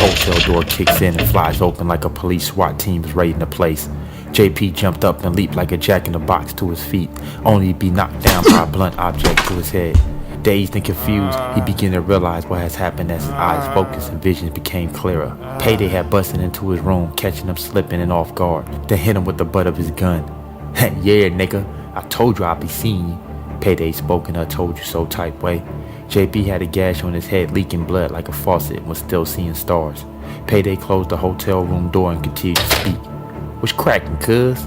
hotel door kicks in and flies open like a police SWAT team is raiding the place. JP jumped up and leaped like a jack-in-the-box to his feet, only to be knocked down by a blunt object to his head. Dazed and confused, he began to realize what has happened as his eyes focused and vision became clearer. Payday had busted into his room, catching him slipping and off guard, then hit him with the butt of his gun. Yeah, nigga, I told you I'd be seeing you. Payday spoke in a told you so type way. JP had a gash on his head leaking blood like a faucet and was still seeing stars. Payday closed the hotel room door and continued to speak. What's cracking, cuz?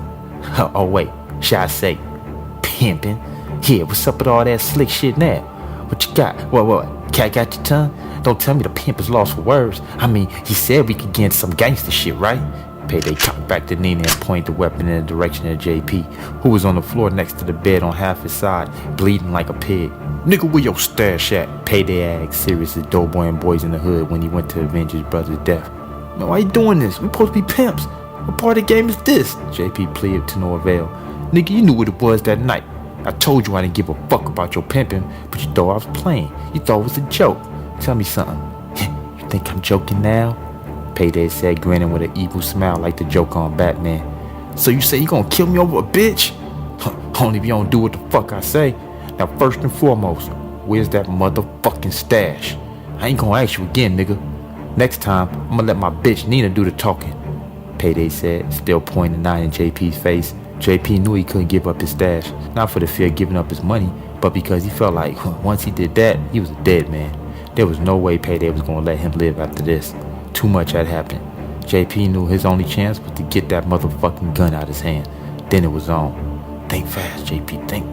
Oh wait, should I say pimping? Yeah, what's up with all that slick shit now? What you got? What? Cat got your tongue? Don't tell me the pimp is lost for words. I mean, he said we could get into some gangster shit, right? Payday cocked back to Nina and pointed the weapon in the direction of JP, who was on the floor next to the bed on half his side, bleeding like a pig. Nigga, where your stash at? Payday asked, serious as Doughboy and Boys in the Hood when he went to avenge his brother's death. Man, why you doing this? We supposed to be pimps. What part of the game is this? JP pleaded to no avail. Nigga, you knew what it was that night. I told you I didn't give a fuck about your pimping, but you thought I was playing. You thought it was a joke. Tell me something. You think I'm joking now? Payday said, grinning with an evil smile like the Joker on Batman. So you say you gonna kill me over a bitch? Only if you don't do what the fuck I say. Now first and foremost, where's that motherfucking stash? I ain't gonna ask you again, nigga. Next time, I'm gonna let my bitch Nina do the talking. Payday said, still pointing a knife in JP's face. JP knew he couldn't give up his stash, not for the fear of giving up his money, but because he felt like once he did that, he was a dead man. There was no way Payday was gonna let him live after this. Too much had happened. JP knew his only chance was to get that motherfucking gun out of his hand. Then it was on. Think fast, JP, think.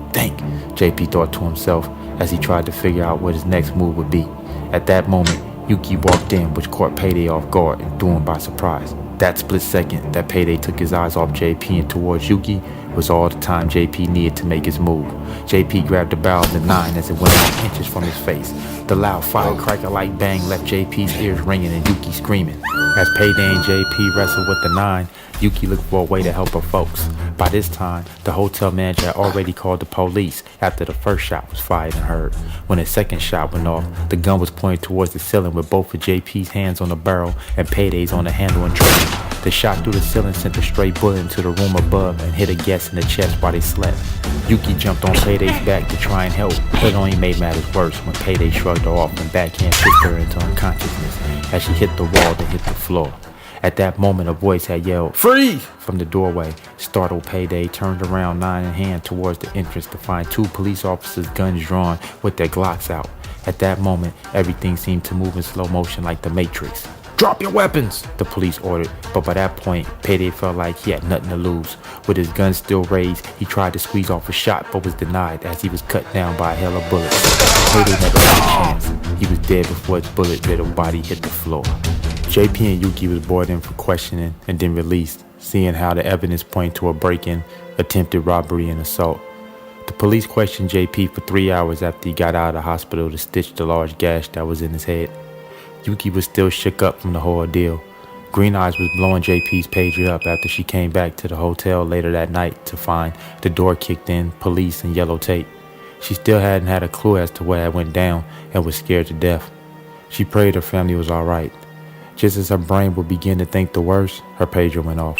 JP thought to himself as he tried to figure out what his next move would be. At that moment, Yuki walked in, which caught Payday off guard and threw him by surprise. That split second that Payday took his eyes off JP and towards Yuki was all the time JP needed to make his move. JP grabbed the barrel of the 9 as it went out inches from his face. The loud firecracker-like bang left JP's ears ringing and Yuki screaming. As Payday and JP wrestled with the 9, Yuki looked for a way to help her folks. By this time, the hotel manager had already called the police after the first shot was fired and heard. When the second shot went off, the gun was pointed towards the ceiling with both of JP's hands on the barrel and Payday's on the handle and trigger. The shot through the ceiling sent a stray bullet into the room above and hit a guest in the chest while they slept. Yuki jumped on Payday's back to try and help, but it only made matters worse when Payday shrugged her off and backhand pushed her into unconsciousness as she hit the wall then hit the floor. At that moment, a voice had yelled, "Free!" from the doorway. Startled, Payday turned around, 9 in hand, towards the entrance to find 2 police officers, guns drawn, with their Glocks out. At that moment, everything seemed to move in slow motion like the Matrix. "Drop your weapons!" the police ordered, but by that point, Payday felt like he had nothing to lose. With his gun still raised, he tried to squeeze off a shot, but was denied as he was cut down by a hail of bullets. Payday never had a chance. He was dead before his bullet-riddled body hit the floor. JP and Yuki was brought in for questioning and then released, seeing how the evidence pointed to a break-in, attempted robbery, and assault. The police questioned JP for 3 hours after he got out of the hospital to stitch the large gash that was in his head. Yuki was still shook up from the whole ordeal. Green Eyes was blowing JP's pager up after she came back to the hotel later that night to find the door kicked in, police, and yellow tape. She still hadn't had a clue as to what had went down and was scared to death. She prayed her family was alright. Just as her brain would begin to think the worst, her pager went off.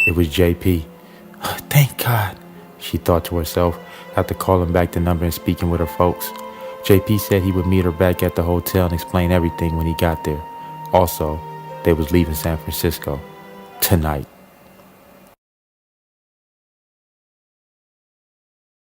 It was JP. Thank God, she thought to herself after calling back the number and speaking with her folks. JP said he would meet her back at the hotel and explain everything when he got there. Also, they was leaving San Francisco tonight.